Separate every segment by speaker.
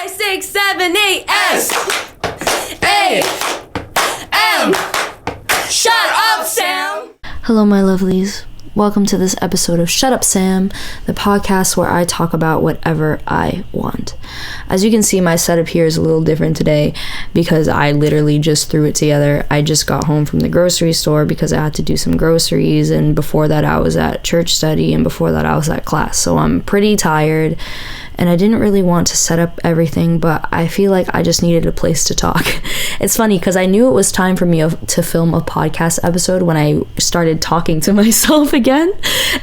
Speaker 1: 5, 6, 7, 8, S, A, M. Shut up, Sam.
Speaker 2: Hello, my lovelies. Welcome to this episode of Shut Up, Sam, the podcast where I talk about whatever I want. As you can see, my setup here is a little different today because I literally just threw it together. I just got home from the grocery store because I had to do some groceries, and before that I was at church study, and before that I was at class. So I'm pretty tired, and I didn't really want to set up everything, but I feel like I just needed a place to talk. It's funny because I knew it was time for me to film a podcast episode when I started talking to myself again,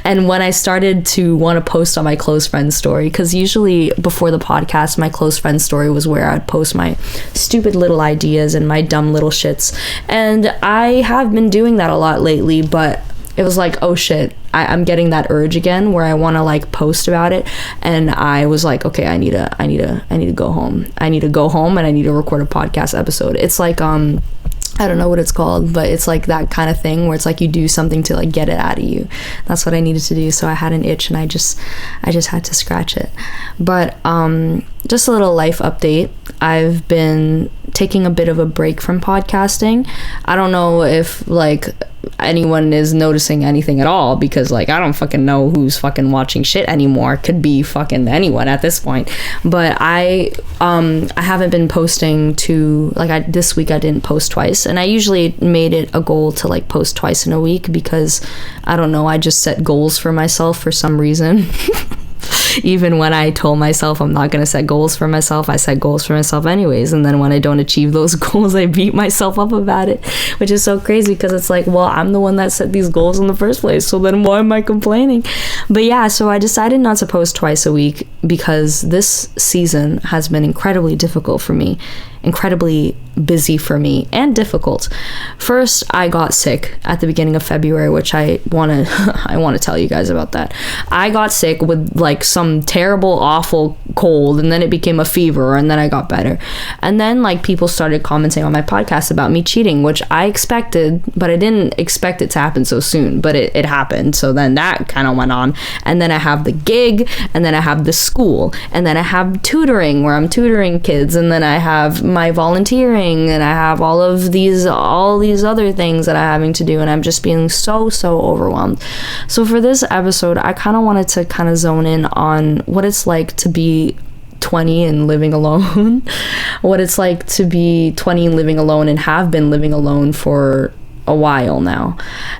Speaker 2: and when I started to want to post on my close friends story, because usually before the podcast, my close friends story was where I'd post my stupid little ideas and my dumb little shits, and I have been doing that a lot lately, but it was like, oh shit, I'm getting that urge again where I want to like post about it, and I was like, okay, I need to go home. I need to go home and I need to record a podcast episode. It's like I don't know what it's called, but it's like that kind of thing where it's like you do something to like get it out of you. That's what I needed to do. So I had an itch and I just had to scratch it. But just a little life update. I've been taking a bit of a break from podcasting. I don't know if like anyone is noticing anything at all, because like I don't fucking know who's fucking watching shit anymore. Could be fucking anyone at this point. But I haven't been posting to like this week I didn't post twice, and I usually made it a goal to like post twice in a week because I don't know, I just set goals for myself for some reason. Even when I told myself I'm not going to set goals for myself, I set goals for myself anyways. And then when I don't achieve those goals, I beat myself up about it, which is so crazy because it's like, well, I'm the one that set these goals in the first place. So then why am I complaining? But yeah, so I decided not to post twice a week because this season has been incredibly difficult for me, incredibly busy for me, and difficult. First, I got sick at the beginning of February, which I want to tell you guys about that. I got sick with like some terrible, awful cold, and then it became a fever, and then I got better. And then like people started commenting on my podcast about me cheating, which I expected, but I didn't expect it to happen so soon, but it happened. So then that kind of went on. And then I have the gig, and then I have the school, and then I have tutoring where I'm tutoring kids, and then I have my volunteering, and I have all these other things that I'm having to do, and I'm just being so overwhelmed. So for this episode, I kind of wanted to kind of zone in on what it's like to be 20 and living alone. What it's like to be 20 and living alone, and have been living alone for a while now,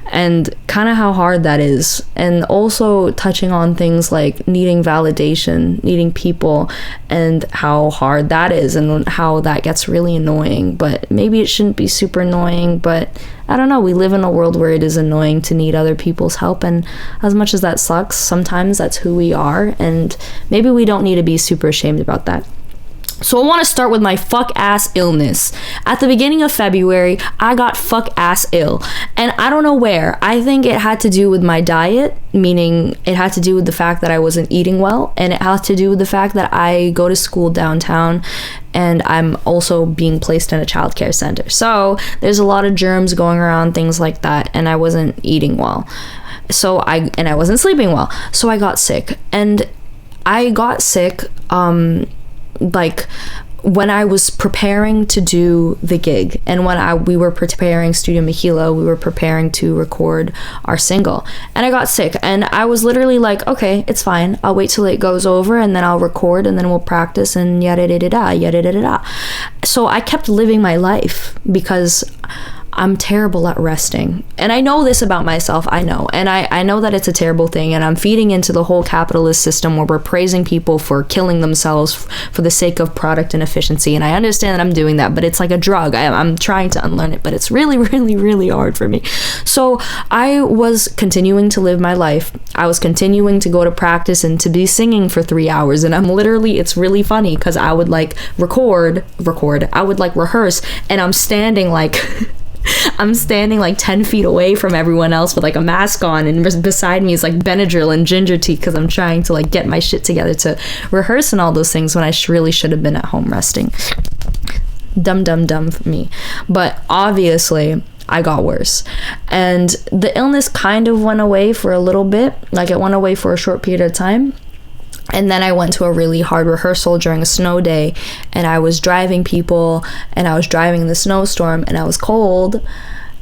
Speaker 2: and kind of how hard that is, and also touching on things like needing validation, needing people, and how hard that is, and how that gets really annoying. But maybe it shouldn't be super annoying, but I don't know, we live in a world where it is annoying to need other people's help, and as much as that sucks, sometimes that's who we are, and maybe we don't need to be super ashamed about that. So I want to start with my fuck ass illness. At the beginning of February, I got fuck ass ill, and I don't know where. I think it had to do with my diet, meaning it had to do with the fact that I wasn't eating well, and it had to do with the fact that I go to school downtown, and I'm also being placed in a childcare center. So there's a lot of germs going around, things like that, and I wasn't eating well. I wasn't sleeping well. So I got sick, and I got sick like when I was preparing to do the gig, and when we were preparing Studio Mahila, we were preparing to record our single, and I got sick, and I was literally like, okay, it's fine, I'll wait till it goes over, and then I'll record, and then we'll practice, and yada da da yada da da. So I kept living my life because I'm terrible at resting. And I know this about myself, I know. And I know that it's a terrible thing, and I'm feeding into the whole capitalist system where we're praising people for killing themselves for the sake of product and efficiency. And I understand that I'm doing that, but it's like a drug. I'm trying to unlearn it, but it's really, really, really hard for me. So I was continuing to live my life. I was continuing to go to practice and to be singing for 3 hours. And it's really funny because I would like record, I would like rehearse, and I'm standing like 10 feet away from everyone else with like a mask on, and beside me is like Benadryl and ginger tea because I'm trying to like get my shit together to rehearse and all those things when I really should have been at home resting. Dumb for me. But obviously I got worse, and the illness kind of went away for a little bit. Like it went away for a short period of time, And then I went to a really hard rehearsal during a snow day, and I was driving people, and I was driving in the snowstorm, and I was cold,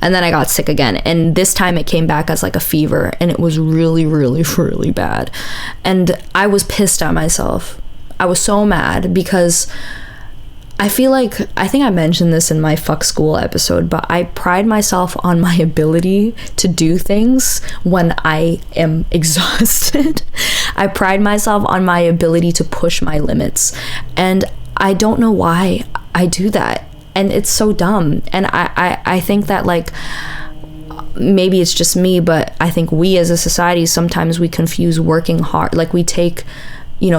Speaker 2: and then I got sick again. And this time it came back as like a fever, and it was really, really, really bad. And I was pissed at myself. I was so mad because I think I mentioned this in my fuck school episode, but I pride myself on my ability to do things when I am exhausted. I pride myself on my ability to push my limits. And I don't know why I do that. And it's so dumb. And I think that like, maybe it's just me, but I think we as a society, sometimes we confuse working hard. Like we take,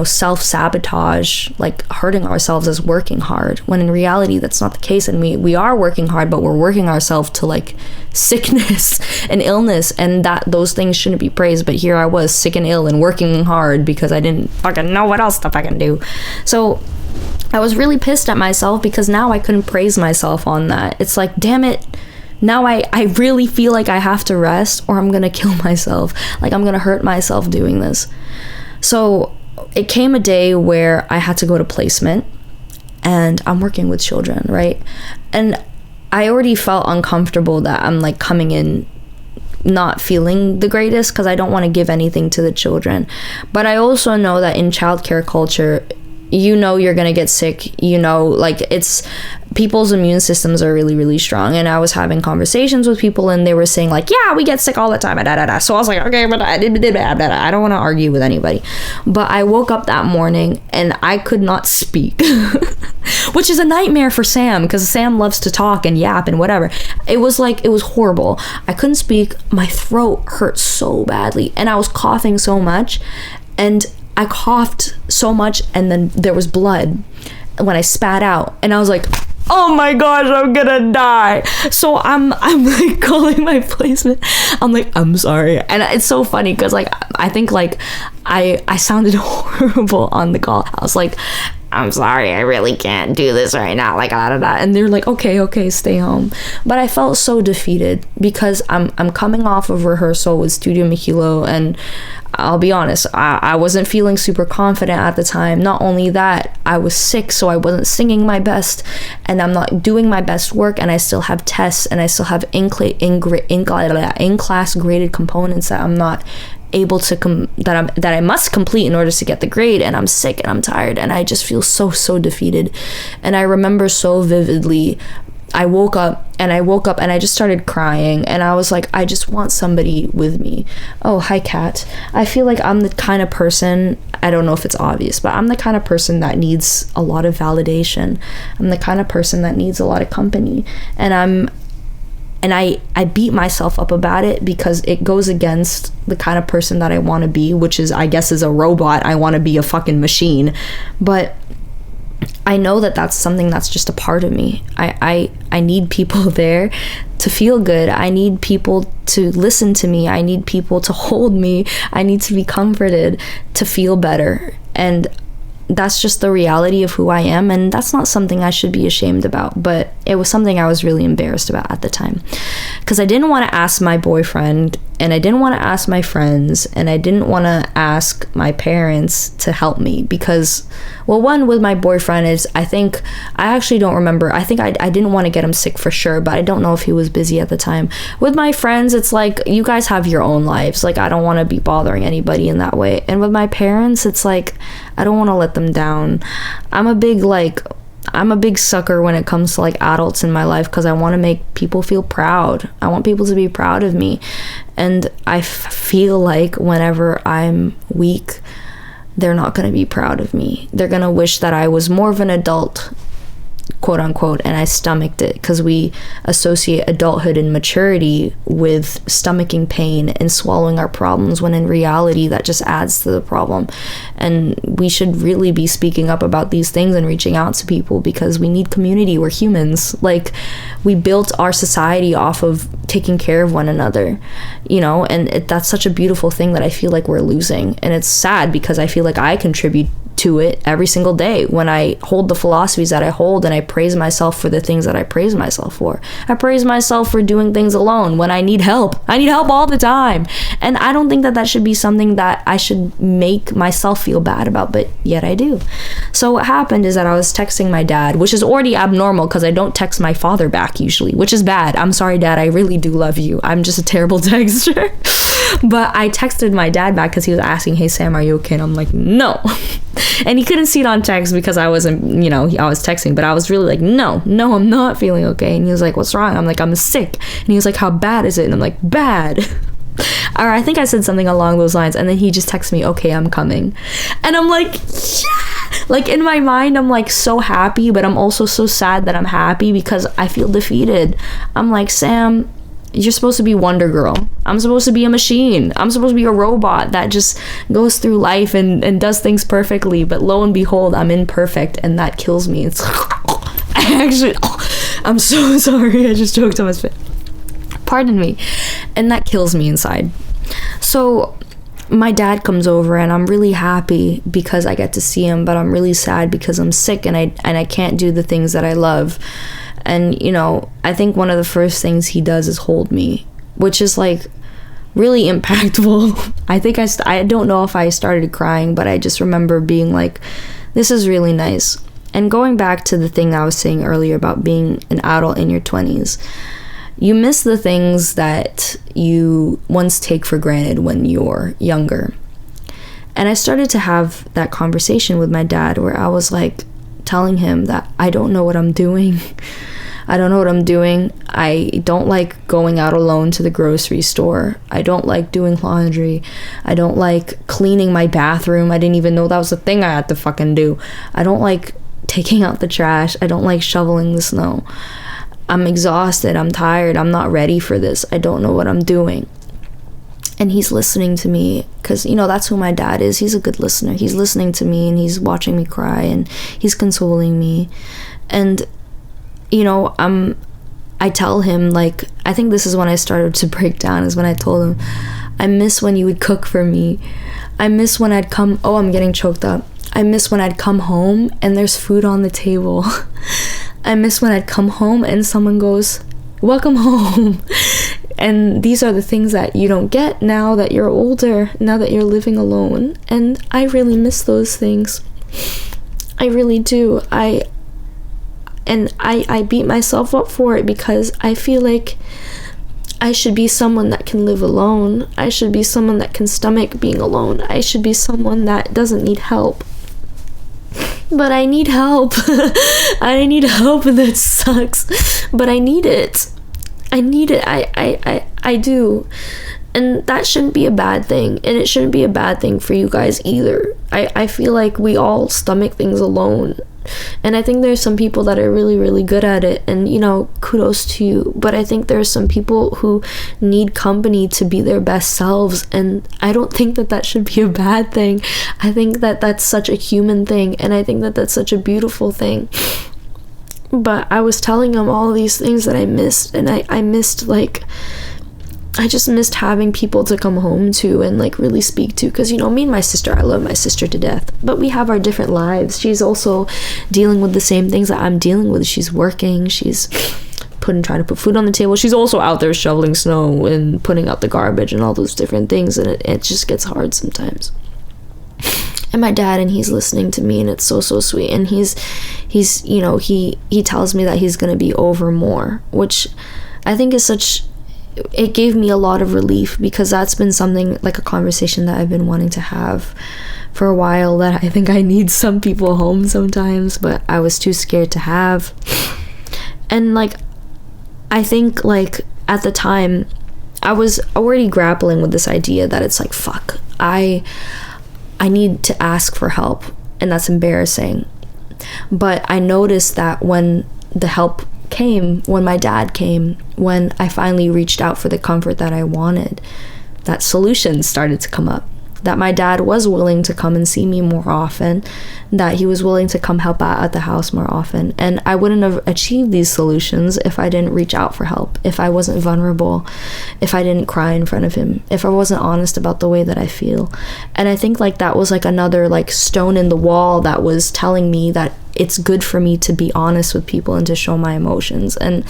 Speaker 2: self-sabotage, like hurting ourselves, as working hard, when in reality that's not the case. And we are working hard, but we're working ourselves to like sickness and illness, and that those things shouldn't be praised. But here I was, sick and ill and working hard because I didn't fucking know what else to fucking do. So I was really pissed at myself because now I couldn't praise myself on that. It's like, damn it, now I really feel like I have to rest or I'm gonna kill myself. Like I'm gonna hurt myself doing this. So it came a day where I had to go to placement, and I'm working with children, right? And I already felt uncomfortable that I'm like coming in not feeling the greatest because I don't want to give anything to the children. But I also know that in childcare culture, you're gonna get sick, like it's people's immune systems are really, really strong. And I was having conversations with people, and they were saying like, yeah, we get sick all the time, so I was like, okay, but I don't want to argue with anybody. But I woke up that morning and I could not speak which is a nightmare for Sam, because Sam loves to talk and yap and whatever. It was horrible. I couldn't speak. My throat hurt so badly, and I was coughing so much, and I coughed so much, and then there was blood when I spat out, and I was like, oh my gosh, I'm gonna die. So I'm like calling my placement. I'm like, I'm sorry. And it's so funny because like I think like I sounded horrible on the call. I was like, I'm sorry, I really can't do this right now, like and they're like, okay, stay home. But I felt so defeated because I'm coming off of rehearsal with Studio Mahilo, and I'll be honest, I wasn't feeling super confident at the time. Not only that, I was sick, so I wasn't singing my best, and I'm not doing my best work, and I still have tests, and I still have in-class graded components that I'm not able to that I must complete in order to get the grade, and I'm sick and I'm tired, and I just feel so defeated. And I remember so vividly, I woke up and I just started crying, and I was like, I just want somebody with me. Oh, hi Kat. I feel like I'm the kind of person, I don't know if it's obvious, but I'm the kind of person that needs a lot of validation. I'm the kind of person that needs a lot of company, and I beat myself up about it because it goes against the kind of person that I want to be, which is, I guess, is a robot. I want to be a fucking machine. But I know that that's something that's just a part of me. I need people there to feel good. I need people to listen to me. I need people to hold me. I need to be comforted, to feel better. And that's just the reality of who I am, and that's not something I should be ashamed about, but it was something I was really embarrassed about at the time, because I didn't want to ask my boyfriend, and I didn't want to ask my friends, and I didn't want to ask my parents to help me, because, well, one, with my boyfriend is, I actually don't remember, I think I didn't want to get him sick for sure, but I don't know if he was busy at the time. With my friends, it's like, you guys have your own lives, like, I don't want to be bothering anybody in that way. And with my parents, it's like, I don't want to let them down. I'm a big sucker when it comes to like adults in my life, because I want to make people feel proud. I want people to be proud of me. And I feel like whenever I'm weak, they're not going to be proud of me. They're going to wish that I was more of an adult, quote unquote, and I stomached it, because we associate adulthood and maturity with stomaching pain and swallowing our problems, when in reality that just adds to the problem. And we should really be speaking up about these things and reaching out to people, because we need community. We're humans. Like, we built our society off of taking care of one another, and that's such a beautiful thing that I feel like we're losing. And it's sad, because I feel like I contribute to it every single day when I hold the philosophies that I hold, and I praise myself for the things that I praise myself for. I praise myself for doing things alone when I need help. I need help all the time. And I don't think that that should be something that I should make myself feel bad about, but yet I do. So what happened is that I was texting my dad, which is already abnormal because I don't text my father back usually, which is bad. I'm sorry, Dad. I really do love you. I'm just a terrible texter. But I texted my dad back because he was asking, hey, Sam, are you okay? And I'm like, no. And he couldn't see it on text because I wasn't, you know, I was texting, but I was really like, no, I'm not feeling okay. And he was like, what's wrong? I'm like, I'm sick. And he was like, how bad is it? And I'm like, bad. Or I think I said something along those lines. And then he just texted me, okay, I'm coming. And I'm like, yeah. Like in my mind, I'm like so happy, but I'm also so sad that I'm happy because I feel defeated. I'm like, Sam, you're supposed to be Wonder Girl. I'm supposed to be a machine. I'm supposed to be a robot that just goes through life and does things perfectly. But lo and behold, I'm imperfect, and that kills me. It's I'm so sorry. I just choked on my spit. Pardon me. And that kills me inside. So my dad comes over, and I'm really happy because I get to see him, but I'm really sad because I'm sick and I can't do the things that I love. And, you know, I think one of the first things he does is hold me, which is like really impactful. I think I don't know if I started crying, but I just remember being like, this is really nice. And going back to the thing I was saying earlier about being an adult in your 20s, you miss the things that you once take for granted when you're younger. And I started to have that conversation with my dad where I was like telling him that I don't know what I'm doing. I don't know what I'm doing. I don't like going out alone to the grocery store. I don't like doing laundry. I don't like cleaning my bathroom. I didn't even know that was a thing I had to fucking do. I don't like taking out the trash. I don't like shoveling the snow. I'm exhausted. I'm tired. I'm not ready for this. I don't know what I'm doing. And he's listening to me because, you know, that's who my dad is. He's a good listener. He's listening to me and he's watching me cry and he's consoling me. And, you know, I tell him, like, I think this is when I started to break down, is when I told him, I miss when you would cook for me. I miss when I'd come, oh, I'm getting choked up. I miss when I'd come home and there's food on the table. I miss when I'd come home and someone goes, welcome home. And these are the things that you don't get now that you're older, now that you're living alone. And I really miss those things. I really do. I beat myself up for it because I feel like I should be someone that can live alone. I should be someone that can stomach being alone. I should be someone that doesn't need help. But I need help. I need help, and that sucks. But I need it. I need it. I do. And that shouldn't be a bad thing. And it shouldn't be a bad thing for you guys either. I feel like we all stomach things alone. And I think there's some people that are really, really good at it. And, you know, kudos to you. But I think there's some people who need company to be their best selves. And I don't think that that should be a bad thing. I think that that's such a human thing. And I think that that's such a beautiful thing. But I was telling him all these things that I missed. And I missed, like, I just missed having people to come home to and, like, really speak to. Because, you know, me and my sister, I love my sister to death. But we have our different lives. She's also dealing with the same things that I'm dealing with. She's working. She's trying to put food on the table. She's also out there shoveling snow and putting out the garbage and all those different things. And it just gets hard sometimes. And my dad, and he's listening to me, and it's so sweet. And he's you know, he tells me that he's going to be over more, which I think is such... It gave me a lot of relief, because that's been something, like a conversation that I've been wanting to have for a while, that I think I need some people home sometimes, but I was too scared to have. And, like, I think, like, at the time, I was already grappling with this idea that it's like, fuck, I need to ask for help, and that's embarrassing. But I noticed that when the help came, when my dad came, when I finally reached out for the comfort that I wanted, that solutions started to come up. that my dad was willing to come and see me more often, that he was willing to come help out at the house more often. And I wouldn't have achieved these solutions if I didn't reach out for help, if I wasn't vulnerable, if I didn't cry in front of him, if I wasn't honest about the way that I feel. And I think like that was like another like stone in the wall that was telling me that it's good for me to be honest with people and to show my emotions. And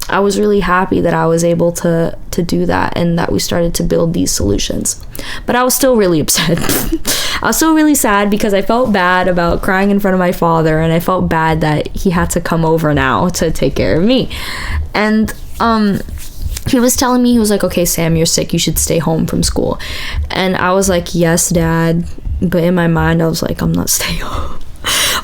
Speaker 2: I was really happy that I was able to do that, and that we started to build these solutions. But I was still really upset. I was still really sad because I felt bad about crying in front of my father, and I felt bad that he had to come over now to take care of me. And he was telling me, he was like, okay, Sam, you're sick, you should stay home from school. And I was like, yes, Dad. But in my mind I was like, I'm not staying home.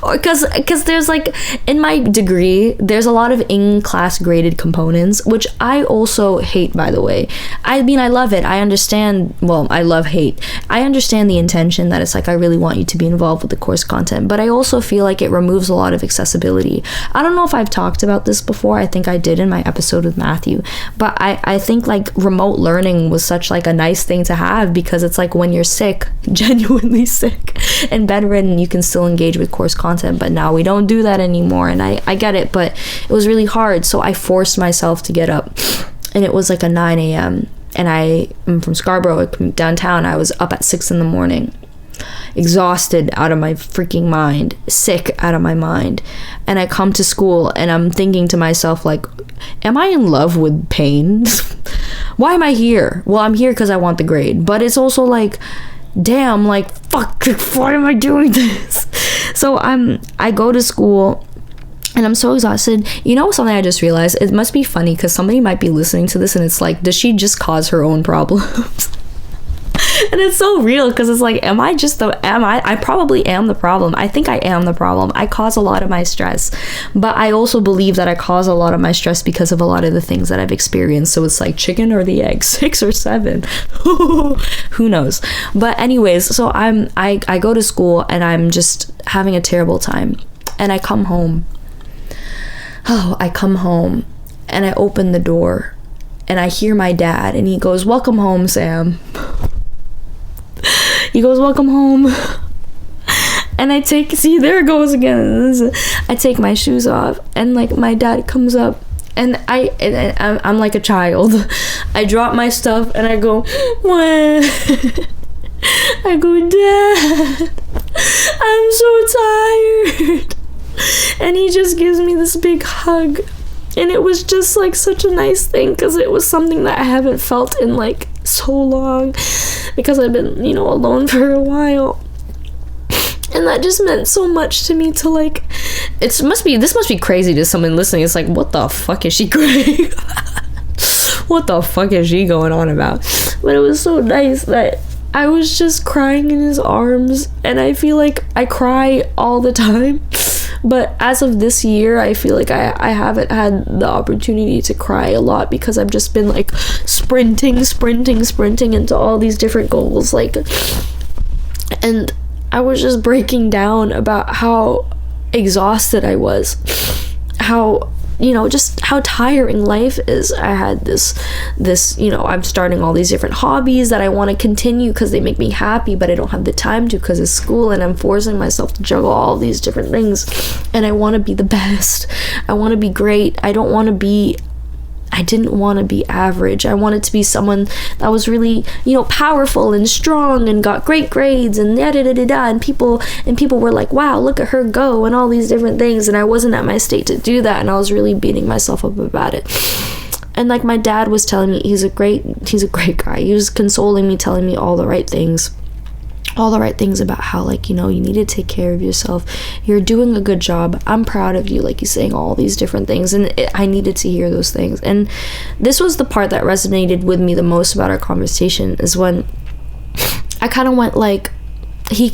Speaker 2: Or because there's like, in my degree, there's a lot of in-class graded components, which I also hate, by the way. I mean, I love it. I understand, well, I love hate. I understand the intention that it's like, I really want you to be involved with the course content, but I also feel like it removes a lot of accessibility. I don't know if I've talked about this before. I think I did in my episode with Matthew, but I think like remote learning was such like a nice thing to have, because it's like when you're sick, genuinely sick and bedridden, you can still engage with course content. But now we don't do that anymore, and I get it, but it was really hard. So I forced myself to get up, and it was like a 9 a.m. and I am from Scarborough, downtown. I was up at 6 in the morning, exhausted out of my freaking mind, sick out of my mind. And I come to school and I'm thinking to myself, like, am I in love with pain? Why am I here? Well, I'm here because I want the grade, but it's also like, damn, like, fuck, why am I doing this? So I go to school and I'm so exhausted. You know, something I just realized, it must be funny because somebody might be listening to this and it's like, does she just cause her own problems? And it's so real, because it's like, I probably am the problem. I think I am the problem. I cause a lot of my stress, but I also believe that I cause a lot of my stress because of a lot of the things that I've experienced. So it's like, chicken or the egg, 6 or 7, who knows? But anyways, so I go to school and I'm just having a terrible time, and I come home. I come home and I open the door and I hear my dad, and he goes, "Welcome home, Sam." He goes, "Welcome home." And see, there it goes again. I take my shoes off, and like my dad comes up, and I'm like a child. I drop my stuff and I go, "What?" I go, "Dad, I'm so tired." And he just gives me this big hug. And it was just like such a nice thing, because it was something that I haven't felt in like so long, because I've been, alone for a while. And that just meant so much to me, to like, this must be crazy to someone listening. It's like, what the fuck is she crying? What the fuck is she going on about? But it was so nice that I was just crying in his arms, and I feel like I cry all the time. But as of this year, I feel like I haven't had the opportunity to cry a lot, because I've just been like sprinting into all these different goals, like, and I was just breaking down about how exhausted I was, how just how tiring life is. I had this I'm starting all these different hobbies that I want to continue because they make me happy, but I don't have the time to because of school, and I'm forcing myself to juggle all these different things. And I want to be the best. I want to be great. I didn't want to be average. I wanted to be someone that was really, powerful and strong and got great grades and and people were like, wow, look at her go, and all these different things. And I wasn't at my state to do that, and I was really beating myself up about it. And like my dad was telling me, he's a great guy. He was consoling me, telling me all the right things about how, like, you need to take care of yourself. You're doing a good job. I'm proud of you. Like, he's saying all these different things, and I needed to hear those things. And this was the part that resonated with me the most about our conversation, is when I kind of went like, he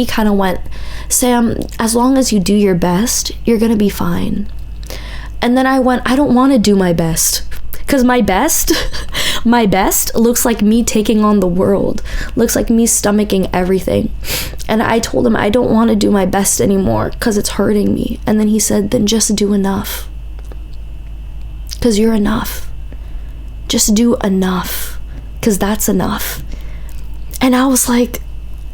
Speaker 2: kind of went, "Sam, as long as you do your best, you're gonna be fine." And then I went, I don't want to do my best, because my best looks like me taking on the world, looks like me stomaching everything. And I told him I don't want to do my best anymore because it's hurting me. And then he said, then just do enough, because you're enough. Just do enough, because that's enough. And I was like,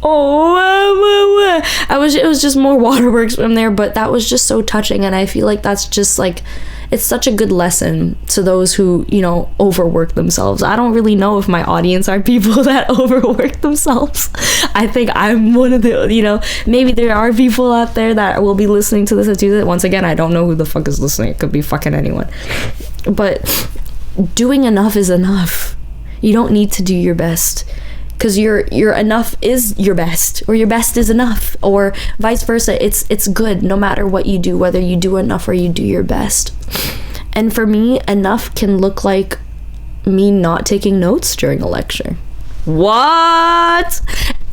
Speaker 2: It was just more waterworks from there, but that was just so touching. And I feel like that's just like, it's such a good lesson to those who, you know, overwork themselves. I don't really know if my audience are people that overwork themselves. I think I'm one of the, you know, maybe there are people out there that will be listening to this and do that. Once again, I don't know who the fuck is listening. It could be fucking anyone. But doing enough is enough. You don't need to do your best, because your enough is your best, or your best is enough, or vice versa. It's good no matter what you do, whether you do enough or you do your best. And for me, enough can look like me not taking notes during a lecture. What?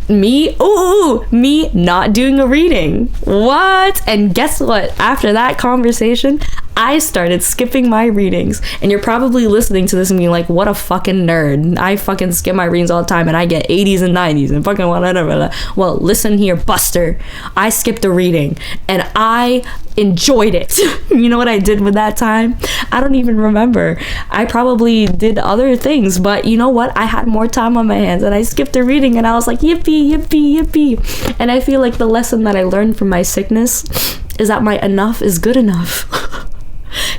Speaker 2: Me not doing a reading. What? And guess what? After that conversation, I started skipping my readings. And you're probably listening to this and being like, what a fucking nerd. I fucking skip my readings all the time and I get 80s and 90s and fucking whatever. Well, listen here, Buster. I skipped a reading and I enjoyed it. You know what I did with that time? I don't even remember. I probably did other things, but you know what? I had more time on my hands and I skipped a reading and I was like, yippee, yippee, yippee. And I feel like the lesson that I learned from my sickness is that my enough is good enough.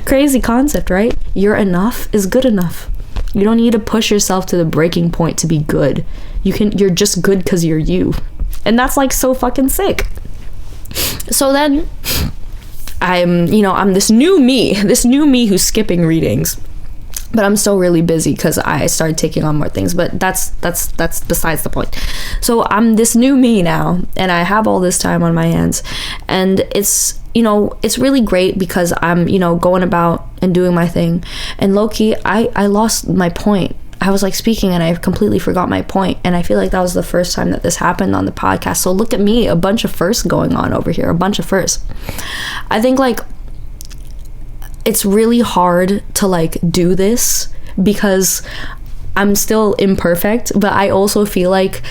Speaker 2: Crazy concept, right? Your enough is good enough. You don't need to push yourself to the breaking point to be good. You're just good because you're you. And that's like so fucking sick. So then I'm this new me who's skipping readings. But I'm still really busy because I started taking on more things, but that's besides the point. So I'm this new me now, and I have all this time on my hands, and it's really great because I'm, going about and doing my thing. And low-key, I lost my point. I was like speaking and I completely forgot my point, and I feel like that was the first time that this happened on the podcast. So look at me, a bunch of firsts going on over here, a bunch of firsts. I think like it's really hard to like do this because I'm still imperfect, but I also feel like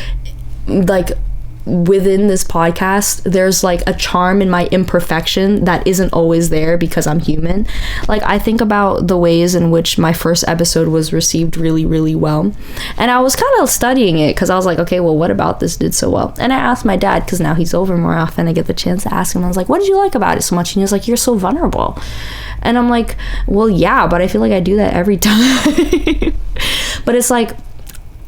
Speaker 2: within this podcast there's like a charm in my imperfection that isn't always there because I'm human. Like I think about the ways in which my first episode was received really, really well, and I was kind of studying it because I was like, okay, well, what about this did so well? And I asked my dad, because now he's over more often, I get the chance to ask him. I was like, what did you like about it so much? And he was like, you're so vulnerable. And I'm like, well, yeah, but I feel like I do that every time. But it's like,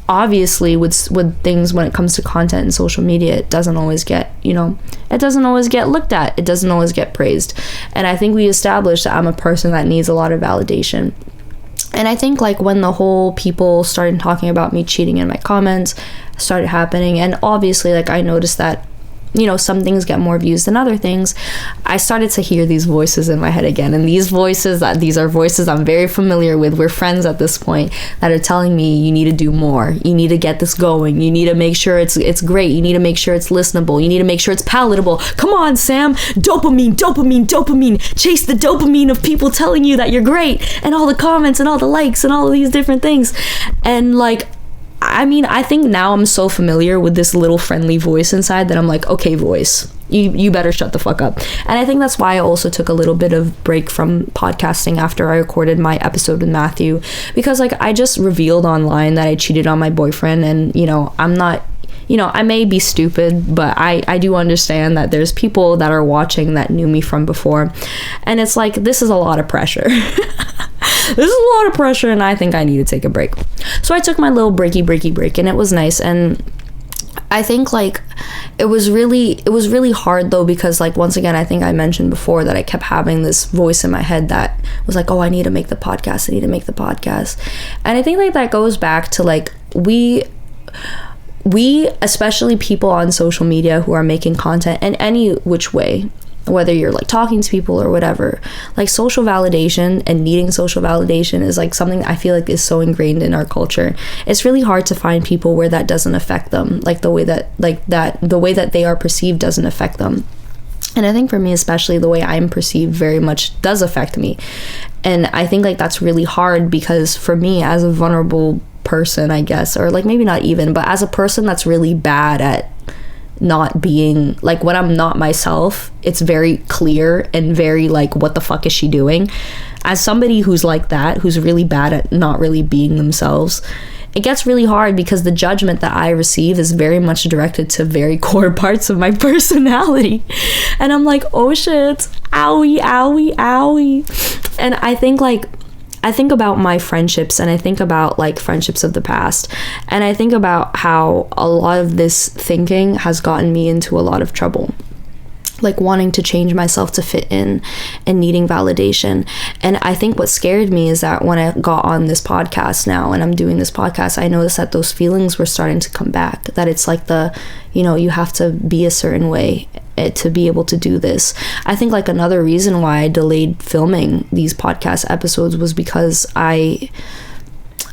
Speaker 2: obviously with things when it comes to content and social media, it doesn't always get looked at, it doesn't always get praised. And I think we established that I'm a person that needs a lot of validation. And I think like when the whole people started talking about me cheating in my comments started happening, and obviously like I noticed that some things get more views than other things, I started to hear these voices in my head again. And these are voices I'm very familiar with. We're friends at this point, that are telling me, you need to do more. You need to get this going. You need to make sure it's great. You need to make sure it's listenable. You need to make sure it's palatable. Come on, Sam. Dopamine. Chase the dopamine of people telling you that you're great, and all the comments and all the likes and all of these different things. And like, I mean, I think now I'm so familiar with this little friendly voice inside that I'm like, okay, voice, you better shut the fuck up. And I think that's why I also took a little bit of break from podcasting after I recorded my episode with Matthew, because like I just revealed online that I cheated on my boyfriend, and I'm not, I may be stupid, but I do understand that there's people that are watching that knew me from before, and it's like, this is a lot of pressure. This is a lot of pressure, and I think I need to take a break. So I took my little breaky break, and it was nice. And I think like it was really hard though, because like once again, I think I mentioned before that I kept having this voice in my head that was like, oh, I need to make the podcast. And I think like that goes back to like we especially people on social media who are making content in any which way, whether you're like talking to people or whatever, like social validation and needing social validation is like something I feel like is so ingrained in our culture. It's really hard to find people where that doesn't affect them, like the way that they are perceived doesn't affect them. And I think for me especially, the way I'm perceived very much does affect me. And I think like that's really hard, because for me as a vulnerable person, I guess, or like maybe not even, but as a person that's really bad at not being like, when I'm not myself, it's very clear and very like, what the fuck is she doing? As somebody who's like that, who's really bad at not really being themselves, it gets really hard because the judgment that I receive is very much directed to very core parts of my personality. And I'm like, oh shit, owie, owie, owie. And I think about my friendships, and I think about like friendships of the past, and I think about how a lot of this thinking has gotten me into a lot of trouble, like wanting to change myself to fit in and needing validation. And I think what scared me is that when I got on this podcast now and I'm doing this podcast, I noticed that those feelings were starting to come back, that it's like you have to be a certain way to be able to do this. I think like another reason why I delayed filming these podcast episodes was because I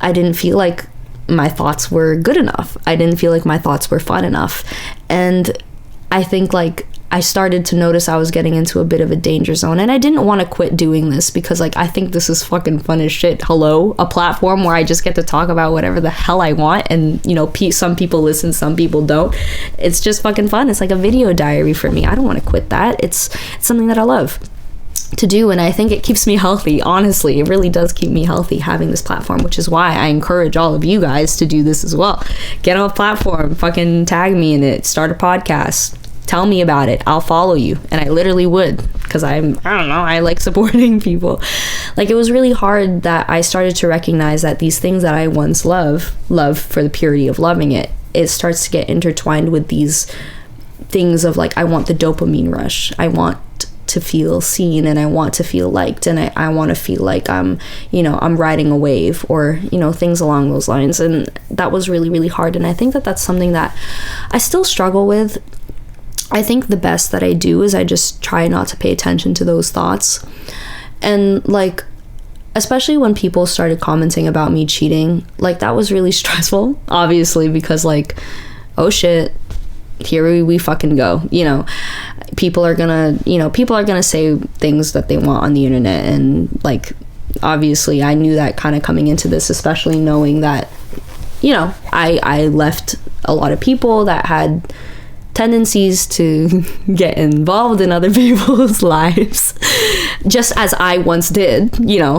Speaker 2: didn't feel like my thoughts were good enough. I didn't feel like my thoughts were fun enough. And I think like I started to notice I was getting into a bit of a danger zone, and I didn't want to quit doing this because like I think this is fucking fun as shit. Hello, a platform where I just get to talk about whatever the hell I want, and some people listen, some people don't. It's just fucking fun. It's like a video diary for me. I don't want to quit that. It's something that I love to do, and I think it keeps me healthy. Honestly, it really does keep me healthy having this platform, which is why I encourage all of you guys to do this as well. Get on a platform, fucking tag me in it, start a podcast, tell me about it, I'll follow you. And I literally would, because I don't know, I like supporting people. Like, it was really hard that I started to recognize that these things that I once loved for the purity of loving it starts to get intertwined with these things of like, I want the dopamine rush, I want to feel seen, and I want to feel liked, and I want to feel like I'm riding a wave, or things along those lines. And that was really, really hard. And I think that that's something that I still struggle with. I think the best that I do is I just try not to pay attention to those thoughts. And like, especially when people started commenting about me cheating, like that was really stressful, obviously, because like, oh shit, here we fucking go. People are gonna say things that they want on the internet. And like, obviously I knew that kind of coming into this, especially knowing that, I left a lot of people that had tendencies to get involved in other people's lives, just as I once did,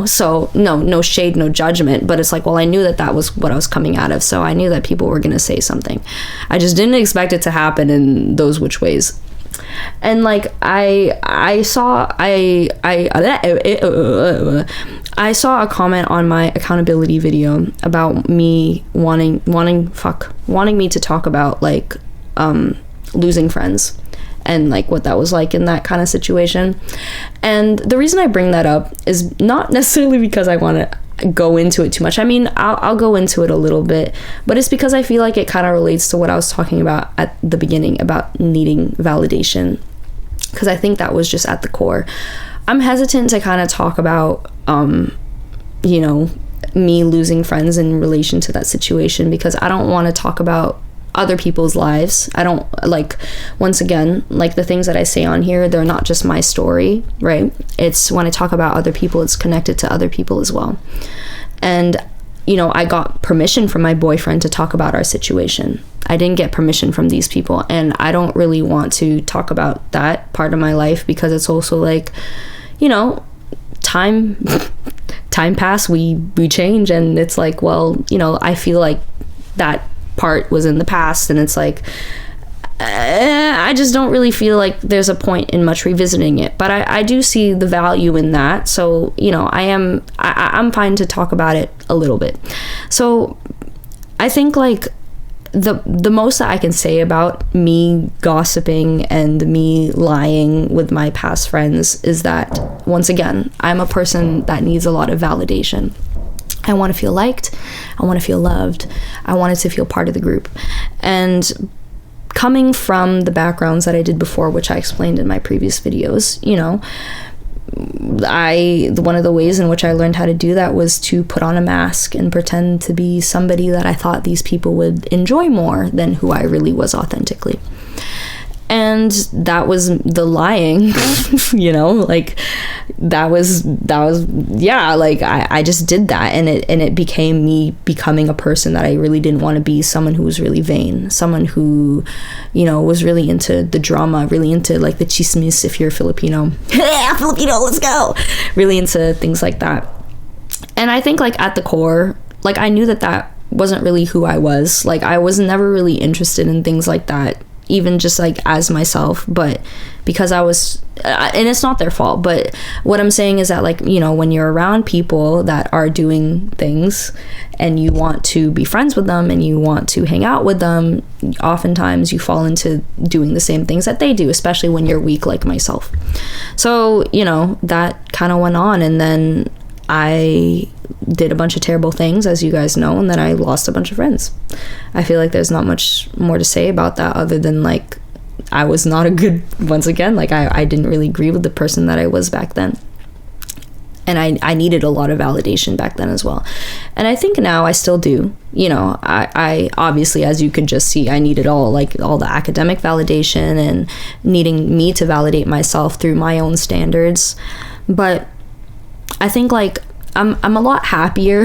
Speaker 2: so no shade, no judgment, but it's like, well, I knew that was what I was coming out of, so I knew that people were gonna say something. I just didn't expect it to happen in those which ways. And like I saw a comment on my accountability video about me wanting me to talk about like losing friends and like what that was like in that kind of situation. And the reason I bring that up is not necessarily because I want to go into it too much. I mean, I'll go into it a little bit, but it's because I feel like it kind of relates to what I was talking about at the beginning about needing validation, because I think that was just at the core. I'm hesitant to kind of talk about me losing friends in relation to that situation, because I don't want to talk about other people's lives. I don't like, once again, like the things that I say on here, they're not just my story, right? It's when I talk about other people, it's connected to other people as well. And I got permission from my boyfriend to talk about our situation. I didn't get permission from these people, and I don't really want to talk about that part of my life, because it's also like, time pass, we change, and it's like, well, I feel like that part was in the past, and it's like I just don't really feel like there's a point in much revisiting it. But I do see the value in that, so I'm fine to talk about it a little bit. So I think like the most that I can say about me gossiping and me lying with my past friends is that, once again, I'm a person that needs a lot of validation. I want to feel liked, I want to feel loved, I wanted to feel part of the group. And coming from the backgrounds that I did before, which I explained in my previous videos, one of the ways in which I learned how to do that was to put on a mask and pretend to be somebody that I thought these people would enjoy more than who I really was authentically. And that was the lying, like that was like I just did that, and it became me becoming a person that I really didn't want to be, someone who was really vain, someone who was really into the drama, really into like the chismis, if you're Filipino. Filipino, let's go, really into things like that. And I think like at the core, like I knew that wasn't really who I was. Like, I was never really interested in things like that, even just like as myself. But because I was, and it's not their fault, but what I'm saying is that, like, you know, when you're around people that are doing things and you want to be friends with them and you want to hang out with them, oftentimes you fall into doing the same things that they do, especially when you're weak like myself. So, you know, that kind of went on, and then I did a bunch of terrible things, as you guys know, and then I lost a bunch of friends. I feel like there's not much more to say about that other than, like, I was not a good, once again, like, I didn't really agree with the person that I was back then. And I needed a lot of validation back then as well. And I think now I still do. You know, I obviously, as you could just see, I needed all the academic validation and needing me to validate myself through my own standards. But I think, like, I'm a lot happier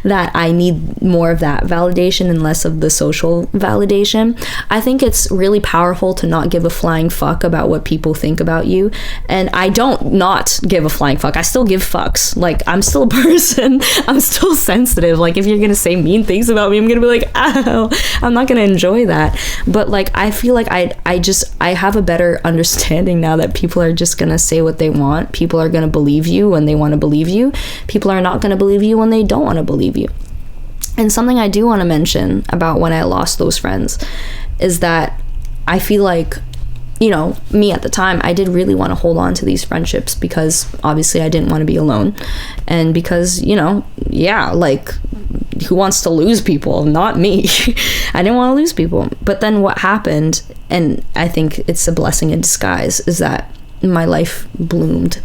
Speaker 2: that I need more of that validation and less of the social validation. I think it's really powerful to not give a flying fuck about what people think about you. And I don't not give a flying fuck. I still give fucks. Like, I'm still a person. I'm still sensitive. Like, if you're gonna say mean things about me, I'm gonna be like, ow, I'm not gonna enjoy that. But, like, I feel like I have a better understanding now that people are just gonna say what they want. People are gonna believe you when they want to believe you. People are not going to believe you when they don't want to believe you. And something I do want to mention about when I lost those friends is that I feel like, you know, me at the time, I did really want to hold on to these friendships because obviously I didn't want to be alone. And because, you know, yeah, like, who wants to lose people? Not me. I didn't want to lose people. But then what happened, and I think it's a blessing in disguise, is that my life bloomed,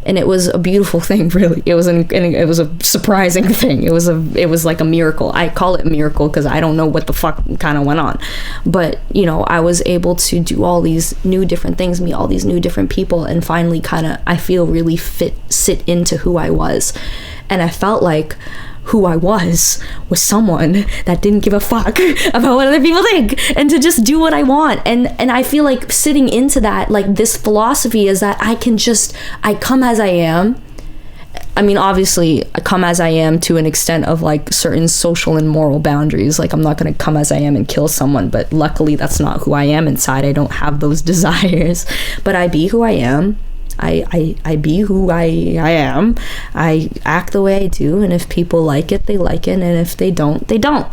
Speaker 2: and it was a beautiful thing. Really, it was a surprising thing. It was like a miracle. I call it a miracle because I don't know what the fuck kind of went on, but, you know, I was able to do all these new different things, meet all these new different people, and finally kind of, I feel, really sit into who I was. And I felt like who I was someone that didn't give a fuck about what other people think, and to just do what I want. And I feel like sitting into that, like, this philosophy is that I come as I am. I mean, obviously, I come as I am to an extent of, like, certain social and moral boundaries. Like, I'm not going to come as I am and kill someone, but luckily that's not who I am inside. I don't have those desires, but I be who I am. I be who I am. I act the way I do, and if people like it, they like it, and if they don't, they don't.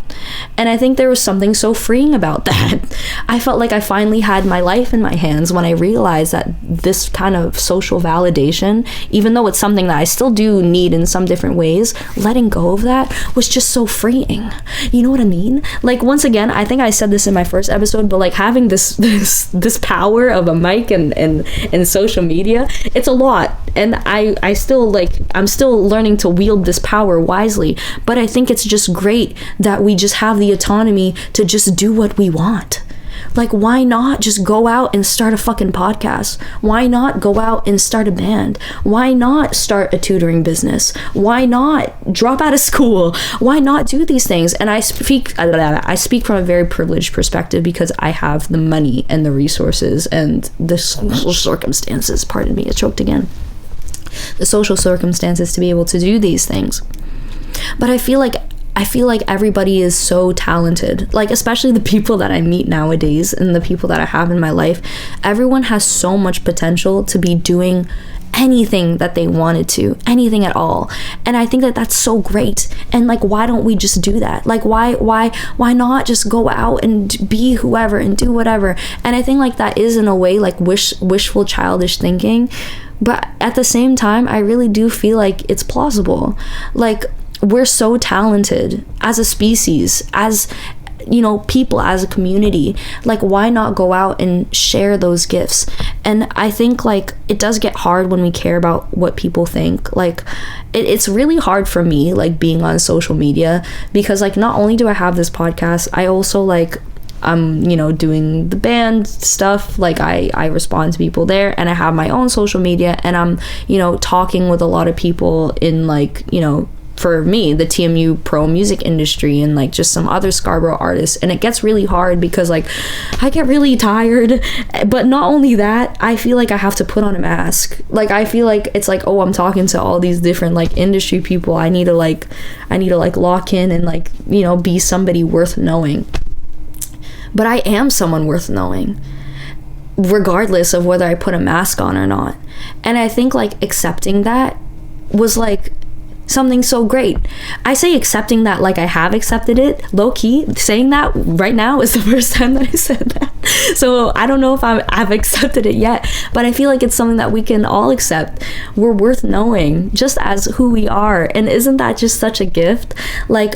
Speaker 2: And I think there was something so freeing about that. I felt like I finally had my life in my hands when I realized that this kind of social validation, even though it's something that I still do need in some different ways, letting go of that was just so freeing. You know what I mean? Like, once again, I think I said this in my first episode, but, like, having this power of a mic and social media, it's a lot. And I still, like, I'm still learning to wield this power wisely, but I think it's just great that we just have the autonomy to just do what we want. Like, why not just go out and start a fucking podcast? Why not go out and start a band? Why not start a tutoring business? Why not drop out of school? Why not do these things? And I speak from a very privileged perspective because I have the money and the resources and the social circumstances. Pardon me, I choked again. The social circumstances to be able to do these things. But I feel like everybody is so talented, like, especially the people that I meet nowadays and the people that I have in my life. Everyone has so much potential to be doing anything that they wanted to, anything at all. And I think that that's so great. And, like, why don't we just do that? Like, why not just go out and be whoever and do whatever? And I think, like, that is in a way, like, wishful childish thinking, but at the same time, I really do feel like it's plausible. Like, we're so talented as a species, as, you know, people, as a community. Like, why not go out and share those gifts? And I think, like, it does get hard when we care about what people think. Like, it's really hard for me, like, being on social media, because, like, not only do I have this podcast, I also, like, I'm, you know, doing the band stuff. Like, I respond to people there, and I have my own social media, and I'm, you know, talking with a lot of people in, like, you know, for me, the TMU pro music industry, and like just some other Scarborough artists. And it gets really hard because like I get really tired, but not only that, I feel like I have to put on a mask. Like I feel like it's like, oh, I'm talking to all these different like industry people. I need to like lock in and like, you know, be somebody worth knowing. But I am someone worth knowing, regardless of whether I put a mask on or not. And I think like accepting that was like something so great. I say accepting that like I have accepted it, low-key. Saying that right now is the first time that I said that. So I don't know if I've accepted it yet, but I feel like it's something that we can all accept. We're worth knowing just as who we are. And isn't that just such a gift? Like,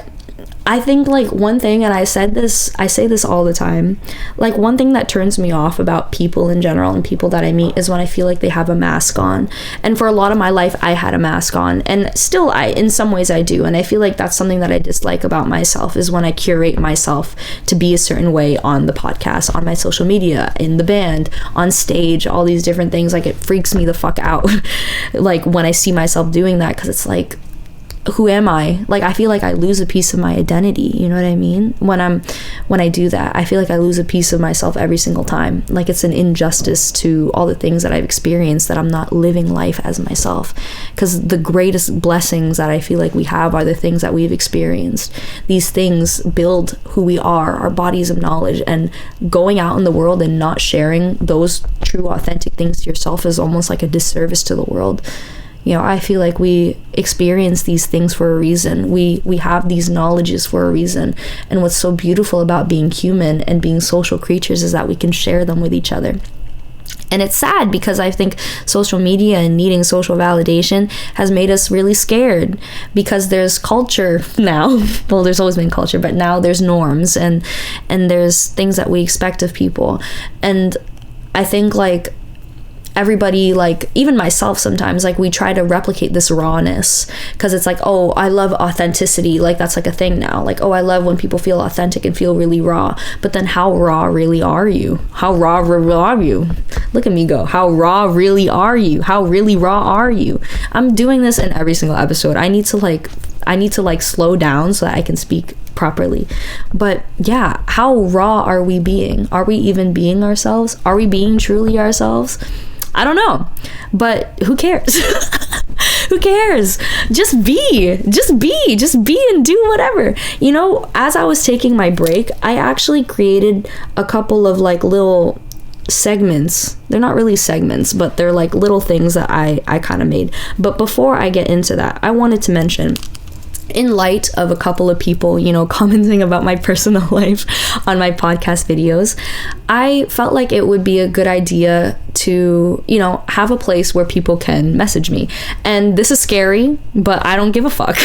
Speaker 2: I think like one thing, and I say this all the time, like one thing that turns me off about people in general and people that I meet is when I feel like they have a mask on. And for a lot of my life, I had a mask on, and still in some ways I do. And I feel like that's something that I dislike about myself, is when I curate myself to be a certain way on the podcast, on my social media, in the band, on stage, all these different things. Like it freaks me the fuck out like when I see myself doing that, because it's like, who am I? Like I feel like I lose a piece of my identity, you know what I mean? When I do that, I feel like I lose a piece of myself every single time. Like it's an injustice to all the things that I've experienced, that I'm not living life as myself. Because the greatest blessings that I feel like we have are the things that we've experienced. These things build who we are, our bodies of knowledge, and going out in the world and not sharing those true authentic things to yourself is almost like a disservice to the world. You know, I feel like we experience these things for a reason. We have these knowledges for a reason. And what's so beautiful about being human and being social creatures is that we can share them with each other. And it's sad because I think social media and needing social validation has made us really scared, because there's culture now. Well, there's always been culture, but now there's norms and there's things that we expect of people. And I think like everybody, like even myself sometimes, like we try to replicate this rawness, because it's like, oh, I love authenticity, like that's like a thing now, like, oh, I love when people feel authentic and feel really raw. But then how raw really are you? How raw are you? Look at me go. How raw really are you? How really raw are you? I'm doing this in every single episode. I need to like slow down so that I can speak properly. But yeah, how raw are we being? Are we even being ourselves? Are we being truly ourselves? I don't know, but who cares? Who cares? Just be and do whatever. You know, as I was taking my break, I actually created a couple of like little segments. They're not really segments, but they're like little things that I kind of made. But before I get into that, I wanted to mention, in light of a couple of people, you know, commenting about my personal life on my podcast videos, I felt like it would be a good idea to, you know, have a place where people can message me. And this is scary, but I don't give a fuck.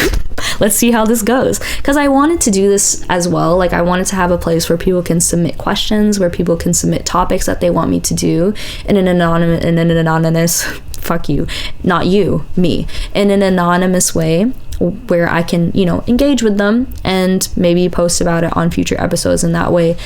Speaker 2: Let's see how this goes. Because I wanted to do this as well. Like I wanted to have a place where people can submit questions, where people can submit topics that they want me to do in an anonymous fuck you, not you, me, in an anonymous way, where I can, you know, engage with them and maybe post about it on future episodes. And that way,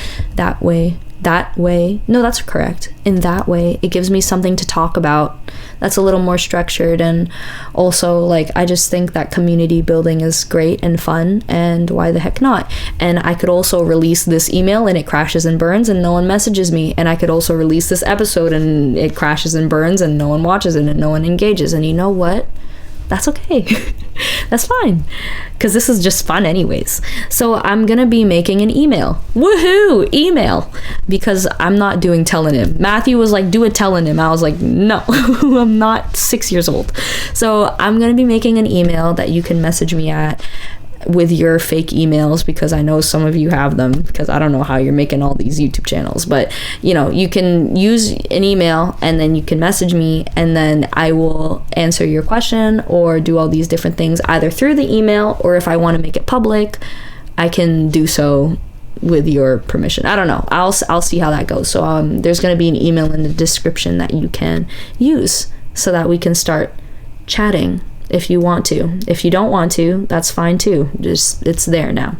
Speaker 2: no, that's correct. In that way, it gives me something to talk about that's a little more structured. And also, like, I just think that community building is great and fun, and why the heck not? And I could also release this email and it crashes and burns and no one messages me. And I could also release this episode and it crashes and burns and no one watches it and no one engages. And you know what? That's okay. That's fine, because this is just fun anyways. So I'm gonna be making an email. Woohoo! Email, because I'm not doing telonym. Matthew was like, do a telonym. I was like, no. I'm not 6 years old. So I'm gonna be making an email that you can message me at with your fake emails, because I know some of you have them, because I don't know how you're making all these YouTube channels. But you know, you can use an email and then you can message me, and then I will answer your question or do all these different things either through the email, or if I want to make it public, I can do so with your permission. I don't know. I'll see how that goes. So there's going to be an email in the description that you can use so that we can start chatting if you want to. If you don't want to, that's fine too. Just, it's there now.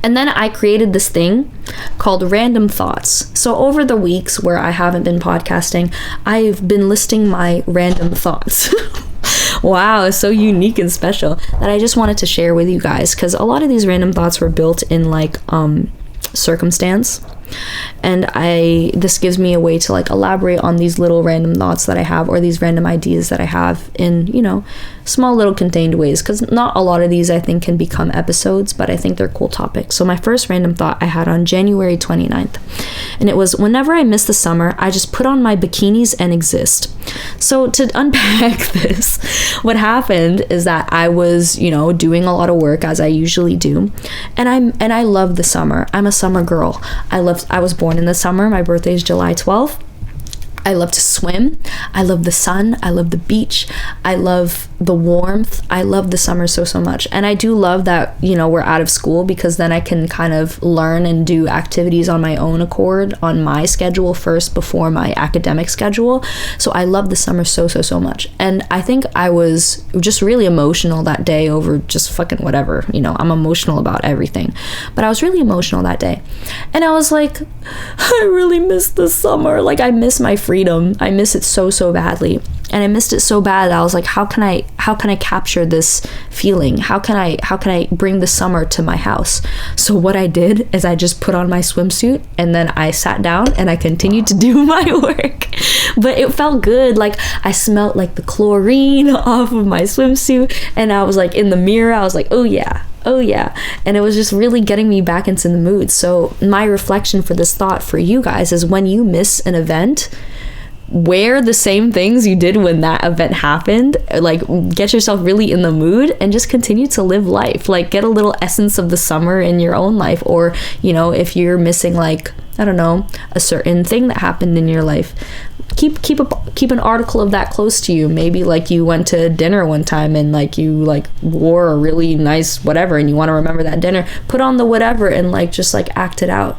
Speaker 2: And then I created this thing called Random Thoughts. So over the weeks where I haven't been podcasting, I've been listing my random thoughts. Wow, it's so unique and special that I just wanted to share with you guys, because a lot of these random thoughts were built in like circumstance, and this gives me a way to like elaborate on these little random thoughts that I have, or these random ideas that I have in, you know, small little contained ways, because not a lot of these I think can become episodes, but I think they're cool topics. So my first random thought I had on January 29th, and it was, whenever I miss the summer, I just put on my bikinis and exist. So to unpack this, what happened is that I was, you know, doing a lot of work, as I usually do, and I love the summer. I'm a summer girl. I was born in the summer. My birthday is July 12th. I love to swim. I love the sun. I love the beach. I love the warmth. I love the summer so much. And I do love that, you know, we're out of school, because then I can kind of learn and do activities on my own accord, on my schedule first before my academic schedule. So I love the summer so much. And I think I was just really emotional that day over just fucking whatever, you know, I'm emotional about everything. But I was really emotional that day. And I was like, I really miss the summer. Like, I miss my freedom. I miss it so badly. And I missed it so bad that I was like, how can I capture this feeling? How can I bring the summer to my house? So what I did is I just put on my swimsuit, and then I sat down and I continued to do my work. But it felt good. Like, I smelled like the chlorine off of my swimsuit, and I was like, in the mirror, I was like, oh yeah. And it was just really getting me back into the mood. So my reflection for this thought for you guys is, when you miss an event, wear the same things you did when that event happened. Like, get yourself really in the mood and just continue to live life. Like, get a little essence of the summer in your own life. Or, you know, if you're missing, like, I don't know, a certain thing that happened in your life, keep an article of that close to you. Maybe like you went to dinner one time and like you like wore a really nice whatever, and you want to remember that dinner, put on the whatever and like just like act it out.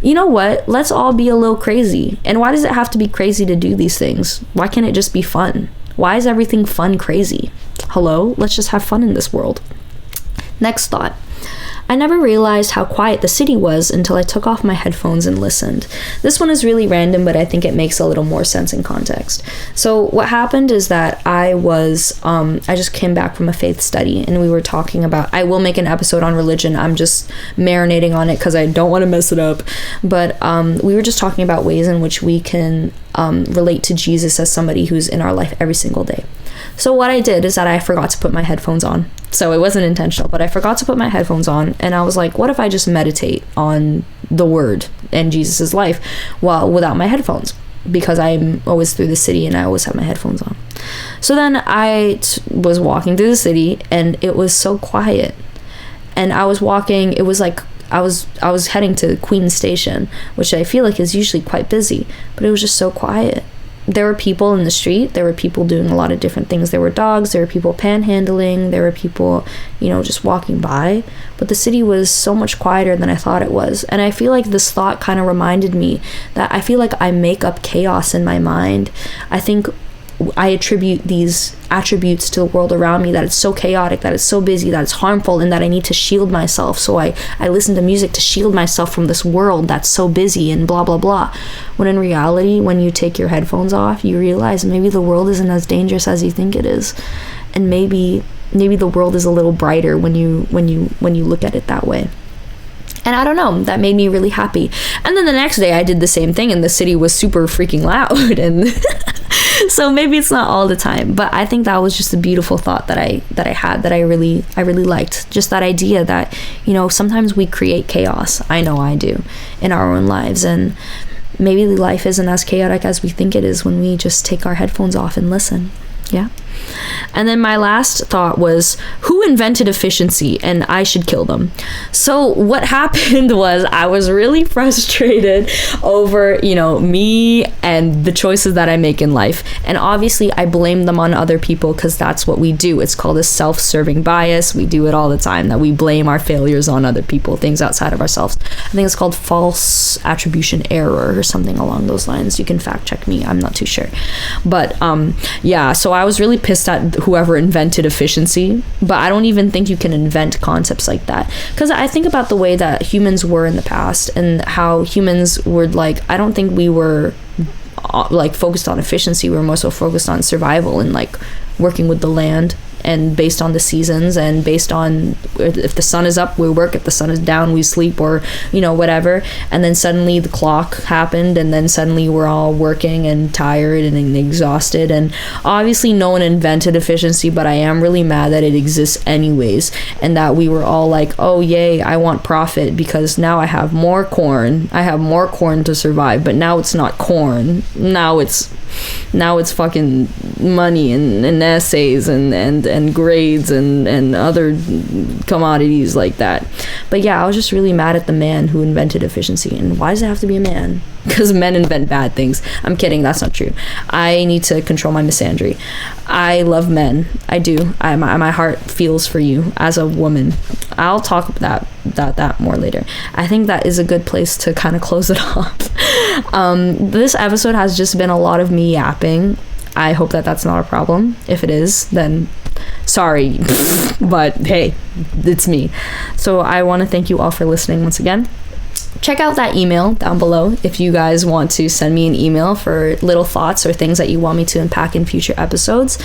Speaker 2: You know what, let's all be a little crazy. And why does it have to be crazy to do these things? Why can't it just be fun? Why is everything fun crazy? Hello, let's just have fun in this world. Next thought. I never realized how quiet the city was until I took off my headphones and listened. This one is really random, but I think it makes a little more sense in context. So what happened is that I just came back from a faith study, and we were talking about, I will make an episode on religion. I'm just marinating on it because I don't want to mess it up. But we were just talking about ways in which we can relate to Jesus as somebody who's in our life every single day. So what I did is that I forgot to put my headphones on. So it wasn't intentional, but I forgot to put my headphones on, and I was like, what if I just meditate on the word and Jesus's life without my headphones? Because I'm always through the city and I always have my headphones on. So then I was walking through the city, and it was so quiet. And I was walking, it was like I was heading to Queen Station, which I feel like is usually quite busy, but it was just so quiet. There were people in the street. There were people doing a lot of different things. There were dogs. There were people panhandling. There were people, you know, just walking by. But the city was so much quieter than I thought it was. And I feel like this thought kind of reminded me that I feel like I make up chaos in my mind. I think I attribute these attributes to the world around me, that it's so chaotic, that it's so busy, that it's harmful, and that I need to shield myself. So I listen to music to shield myself from this world that's so busy and blah, blah, blah. When in reality, when you take your headphones off, you realize maybe the world isn't as dangerous as you think it is. And maybe the world is a little brighter when you look at it that way. And I don't know, that made me really happy. And then the next day I did the same thing, and the city was super freaking loud. And so maybe it's not all the time, but I think that was just a beautiful thought that I had, that I really liked. Just that idea that, you know, sometimes we create chaos. I know I do, in our own lives. And maybe life isn't as chaotic as we think it is when we just take our headphones off and listen. Yeah. And then my last thought was, who invented efficiency? And I should kill them. So what happened was, I was really frustrated over, you know, me and the choices that I make in life. And obviously I blame them on other people, because that's what we do. It's called a self-serving bias. We do it all the time, that we blame our failures on other people, things outside of ourselves. I think it's called false attribution error or something along those lines. You can fact check me. I'm not too sure. But yeah, so I was really pissed at whoever invented efficiency, but I don't even think you can invent concepts like that, because I think about the way that humans were in the past and how humans were like, I don't think we were like focused on efficiency. We were more so focused on survival and like working with the land, and based on the seasons, and based on if the sun is up, we work, if the sun is down, we sleep, or whatever. And then suddenly the clock happened, and then suddenly we're all working and tired and exhausted. And obviously no one invented efficiency, but I am really mad that it exists anyways, and that we were all like, oh yay, I want profit because now I have more corn to survive. But now it's not corn, now it's fucking money and essays and grades and other commodities like that. But yeah, I was just really mad at the man who invented efficiency. And why does it have to be a man? Because men invent bad things. I'm kidding, that's not true. I need to control my misandry. I love men, I do. My heart feels for you as a woman. I'll talk about that more later. I think that is a good place to kind of close it off. This episode has just been a lot of me yapping. I hope that that's not a problem. If it is, then sorry, but hey, it's me. So I want to thank you all for listening once again. Check out that email down below if you guys want to send me an email for little thoughts or things that you want me to unpack in future episodes.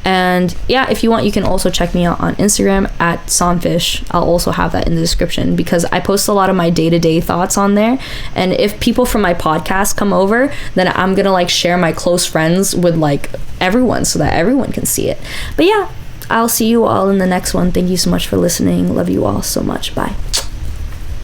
Speaker 2: And yeah, if you want, you can also check me out on Instagram at Sonfish. I'll also have that in the description because I post a lot of my day-to-day thoughts on there. And if people from my podcast come over, then I'm gonna like share my close friends with like everyone so that everyone can see it. But yeah, I'll see you all in the next one. Thank you so much for listening. Love you all so much. Bye.